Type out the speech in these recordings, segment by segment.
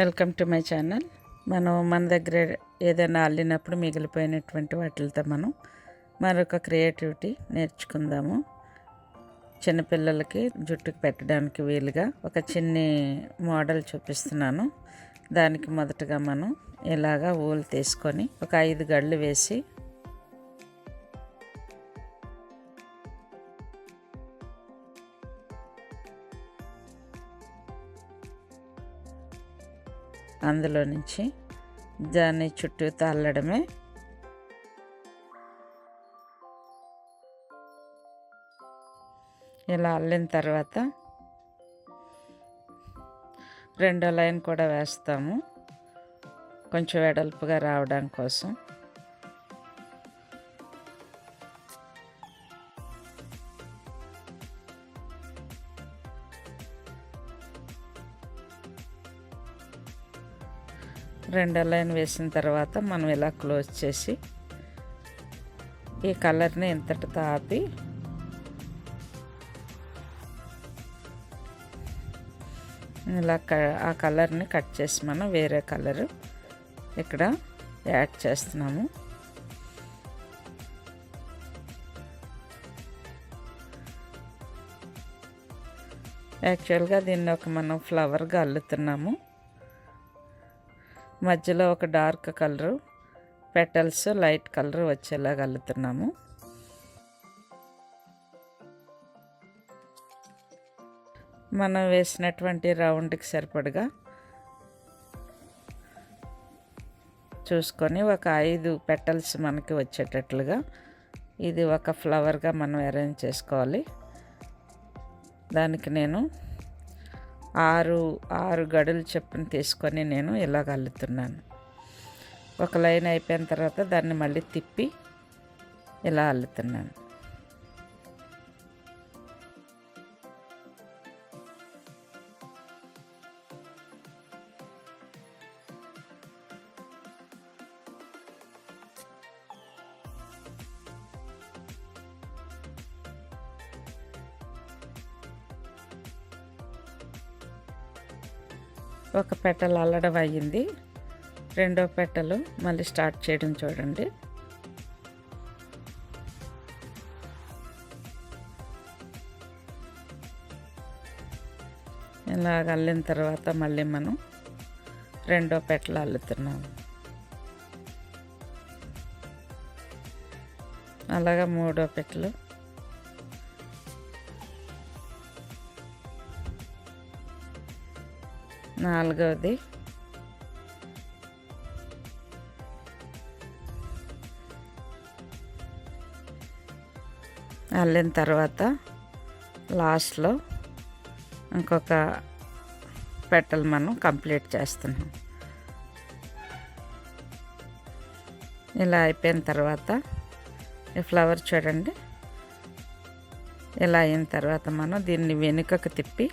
Welcome to my channel. మన దగ్గర ఏదైనా అల్లినప్పుడు మిగిలిపోయినటువంటి వాటితో మనం మరొక క్రియేటివిటీ నేర్చుకుందాము. చిన్నపిల్లలకి జుట్టుకు పెట్టడానికి వీలుగా ఒక చిన్ని మోడల్ చూపిస్తున్నాను. దానికి మొదటగా మనం ఇలాగా ఊలు తీసుకొని ఒక 5 గళ్ళు వేసి అందులో నుంచి దాన్ని చుట్టూ అల్లడమే. ఇలా అల్లిన తర్వాత రెండో లైన్ కూడా వేస్తాము, కొంచెం వెడల్పుగా రావడం కోసం. రెండో లైన్ వేసిన తర్వాత మనం ఇలా క్లోజ్ చేసి ఈ కలర్ని ఇంతటితో ఆపి ఇలా ఆ కలర్ని కట్ చేసి మనం వేరే కలరు ఇక్కడ యాడ్ చేస్తున్నాము. యాక్చువల్గా దీన్ని మనం ఫ్లవర్గా అల్లుతున్నాము. మధ్యలో ఒక dark colour, petals light colour వచ్చేలాగా అల్లుతున్నాము. మనం వేసినటువంటి రౌండ్కి సరిపడగా చూసుకొని ఒక 5 పెటల్స్ మనకి వచ్చేటట్లుగా ఇది ఒక ఫ్లవర్గా మనం అరేంజ్ చేసుకోవాలి. దానికి నేను 6 గడులు చొప్పున తీసుకొని నేను ఇలాగ అల్లుతున్నాను. ఒక లైన్ అయిపోయిన తర్వాత దాన్ని మళ్ళీ తిప్పి ఇలా అల్లుతున్నాను. ఒక పెటల్ అల్లడం అయ్యింది. రెండో పెటలు మళ్ళీ స్టార్ట్ చేయడం చూడండి. ఇలాగ అల్లిన తర్వాత మళ్ళీ మనం రెండో పెటలు అల్లుతున్నాము. అలాగా మూడో పెటలు, నాలుగవది, అల్లిన తర్వాత లాస్ట్లో ఇంకొక పెటల్ మనం కంప్లీట్ చేస్తున్నాం. ఇలా అయిపోయిన తర్వాత ఈ ఫ్లవర్ చూడండి. ఇలా అయిన తర్వాత మనం దీన్ని వెనుకకు తిప్పి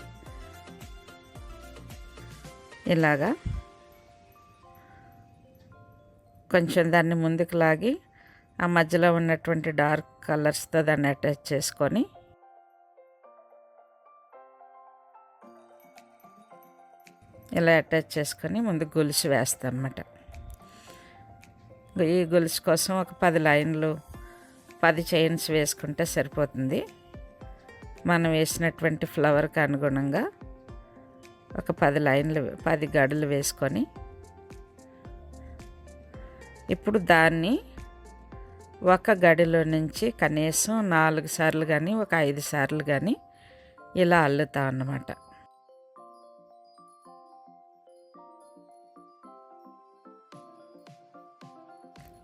ఇలాగా కొంచెం దాన్ని ముందుకు లాగి ఆ మధ్యలో ఉన్నటువంటి డార్క్ కలర్స్తో దాన్ని అటాచ్ చేసుకొని ఇలా అటాచ్ చేసుకొని ముందు గొలుసు వేస్తాం అన్నమాట. ఈ గొలుసు కోసం ఒక 10 లైన్లు 10 చైన్స్ వేసుకుంటే సరిపోతుంది. మనం వేసినటువంటి ఫ్లవర్కి అనుగుణంగా ఒక 10 లైన్లు 10 గడులు వేసుకొని ఇప్పుడు దాన్ని ఒక గడిలో నుంచి కనీసం 4 సార్లు కానీ ఒక 5 సార్లు కానీ ఇలా అల్లుతాం అన్నమాట.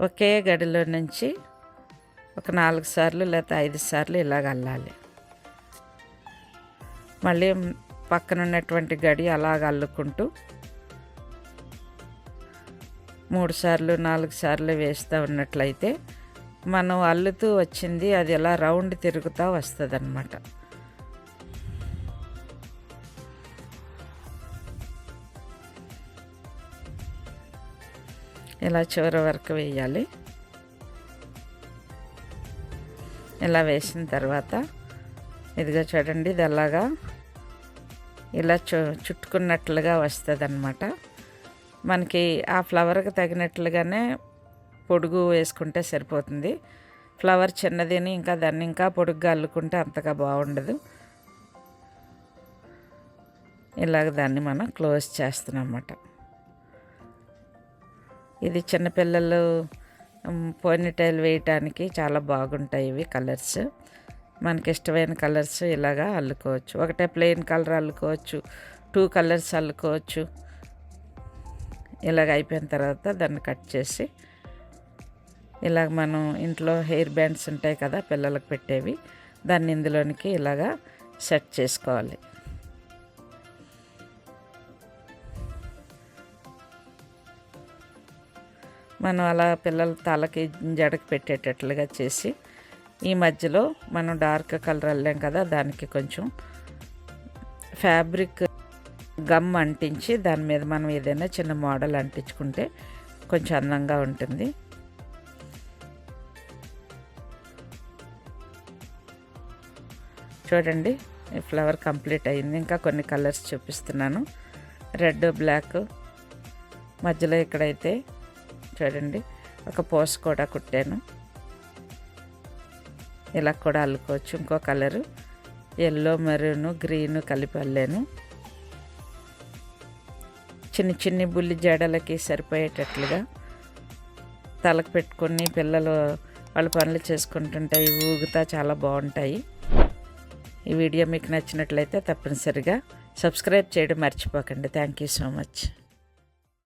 ఒకే గడిలో నుంచి ఒక 4 సార్లు లేదా 5 సార్లు ఇలాగ అల్లాలి. మళ్ళీ పక్కన ఉన్నటువంటి గడి అలాగ అల్లుకుంటూ 3 సార్లు 4 సార్లు వేస్తూ ఉన్నట్లయితే మనం అల్లుతూ వచ్చింది అది ఎలా రౌండ్ తిరుగుతూ వస్తుంది అన్నమాట. ఇలా చివరి వరకు వేయాలి. ఇలా వేసిన తర్వాత ఇదిగో చూడండి, ఇది అలాగా ఇలా చుట్టుకున్నట్లుగా వస్తుంది అన్నమాట. మనకి ఆ ఫ్లవర్కి తగినట్లుగానే పొడుగు వేసుకుంటే సరిపోతుంది. ఫ్లవర్ చిన్నదిని ఇంకా దాన్ని ఇంకా పొడుగ్గా అల్లుకుంటే అంతగా బాగుండదు. ఇలాగ దాన్ని మనం క్లోజ్ చేస్తున్నాం అన్నమాట. ఇది చిన్నపిల్లలు పోనీటైల్ వేయటానికి చాలా బాగుంటాయి ఇవి కలర్స్. మనకి ఇష్టమైన కలర్స్ ఇలాగా అల్లుకోవచ్చు. ఒకటే ప్లెయిన్ కలర్ అల్లుకోవచ్చు, 2 కలర్స్ అల్లుకోవచ్చు. ఇలాగ అయిపోయిన తర్వాత దాన్ని కట్ చేసి ఇలాగ మనం ఇంట్లో హెయిర్ బ్యాండ్స్ ఉంటాయి కదా పిల్లలకు పెట్టేవి, దాన్ని ఇందులోనికి ఇలాగా సెట్ చేసుకోవాలి. మనం అలా పిల్లల తలకి జడకి పెట్టేటట్లుగా చేసి ఈ మధ్యలో మనం డార్క్ కలర్ అల్లాం కదా దానికి కొంచెం ఫ్యాబ్రిక్ గమ్ అంటించి దాని మీద మనం ఏదైనా చిన్న మోడల్ అంటించుకుంటే కొంచెం అందంగా ఉంటుంది. చూడండి ఈ ఫ్లవర్ కంప్లీట్ అయింది. ఇంకా కొన్ని కలర్స్ చూపిస్తున్నాను. రెడ్, బ్లాక్, మధ్యలో ఇక్కడైతే చూడండి ఒక పోస్ కూడా కుట్టాను. ఇలా కూడా అల్లుకోవచ్చు. ఇంకో కలరు ఎల్లో, మెరూన్, గ్రీన్ కలిపి అల్లాను. చిన్ని బుల్లి జడలకి సరిపోయేటట్లుగా తలకు పెట్టుకొని పిల్లలు వాళ్ళ పనులు చేసుకుంటుంటే ఇవి ఊగుతా చాలా బాగుంటాయి. ఈ వీడియో మీకు నచ్చినట్లయితే తప్పనిసరిగా సబ్స్క్రైబ్ చేయడం మర్చిపోకండి. Thank you so much.